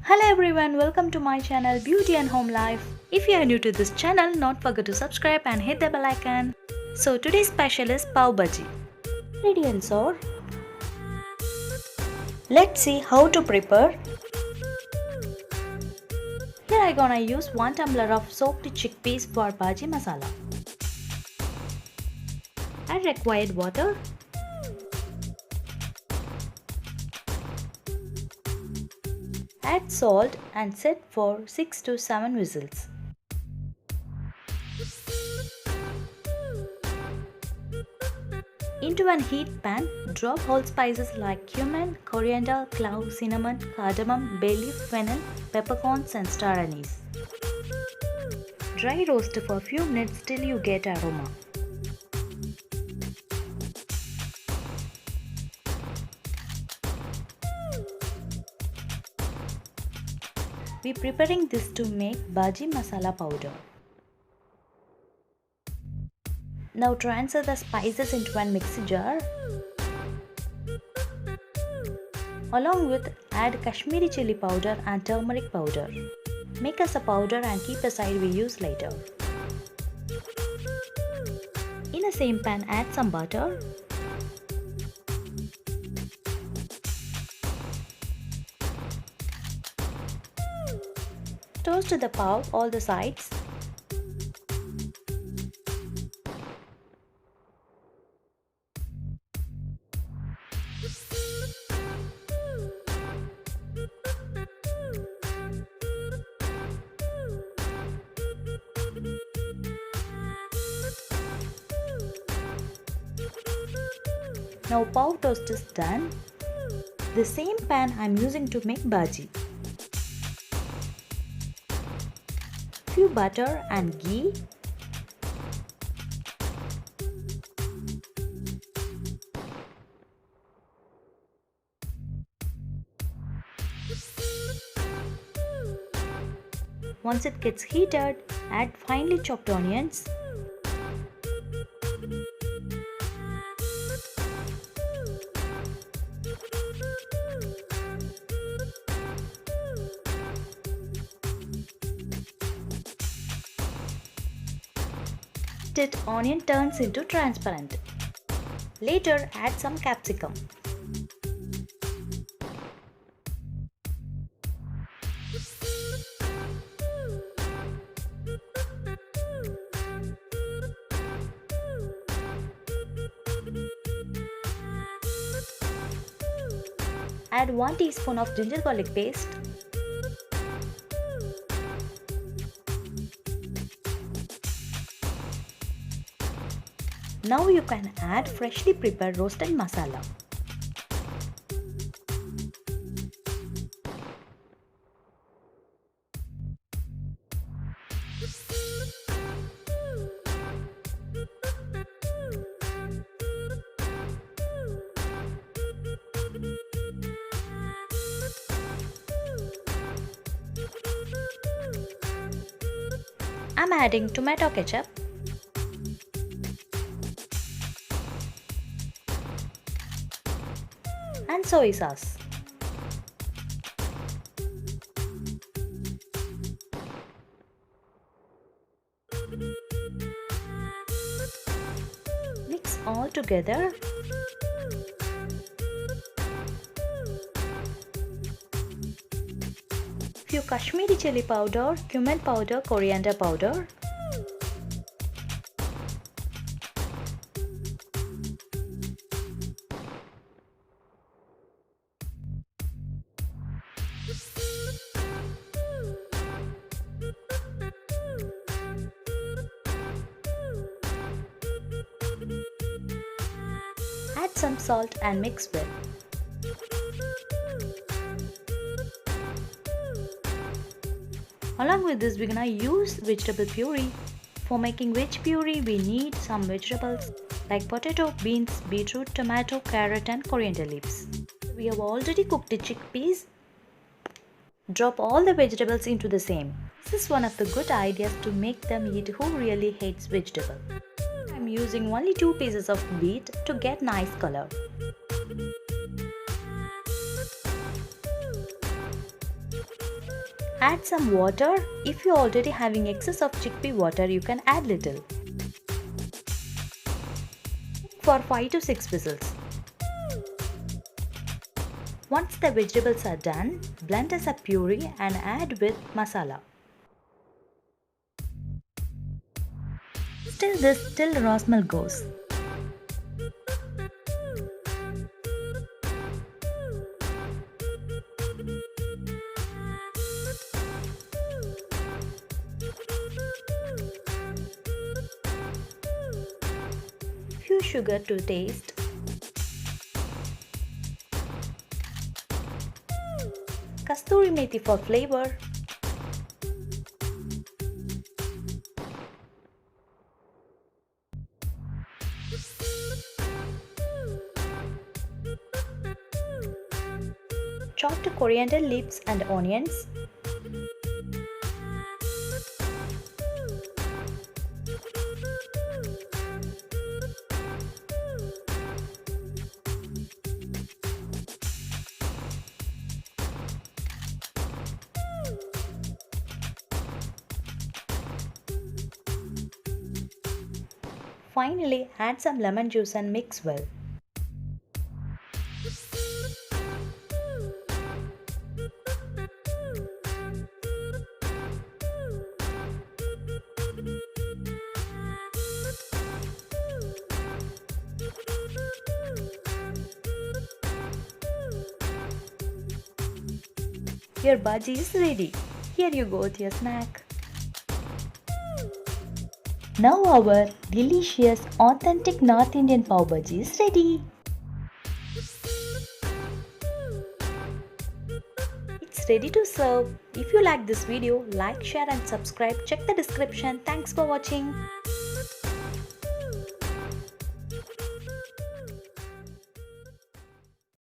Hello everyone, welcome to my channel Beauty and Home Life. If you are new to this channel, not forget to subscribe and hit the bell icon. So today's special is pav bhaji. Ingredients are, let's see how to prepare. Here I gonna use 1 tumbler of soaked chickpeas for bhaji masala. Add required water. Add salt and set for 6 to 7 whistles. Into an heat pan, drop whole spices like cumin, coriander, clove, cinnamon, cardamom, bay leaf, fennel, peppercorns and star anise. Dry roast for a few minutes till you get aroma. We are preparing this to make bhaji masala powder. Now transfer the spices into one mixing jar. Along with add Kashmiri chilli powder and turmeric powder. Make as a powder and keep aside, we use later. In the same pan add some butter. Toast the pav all the sides. Now pav toast is done. The same pan I am using to make bhaji. Few butter and ghee. Once it gets heated, add finely chopped onions. Till onion turns into transparent. Later add some capsicum. Add 1 teaspoon of ginger garlic paste. Now you can add freshly prepared roasted masala. I'm adding tomato ketchup. And soy sauce. Mix all together. Few Kashmiri chilli powder, cumin powder, coriander powder. Add some salt and mix well. Along with this, we're gonna use vegetable puree. For making veg puree, we need some vegetables like potato, beans, beetroot, tomato, carrot and coriander leaves. We have already cooked the chickpeas. Drop all the vegetables into the same. This is one of the good ideas to make them eat who really hates vegetable. I'm using only 2 pieces of beet to get nice color. Add some water. If you're already having excess of chickpea water, you can add little. For 5 to 6 whistles. Once the vegetables are done, blend as a puree and add with masala. Stir this till raw smell goes. Few sugar to taste. Kasthuri methi for flavor. Chopped coriander leaves and onions. Finally, add some lemon juice and mix well. Your bhaji is ready. Here you go with your snack. Now our delicious authentic North Indian pav bhaji is ready. It's ready to serve. If you like this video, like, share and subscribe. Check the description. Thanks for watching.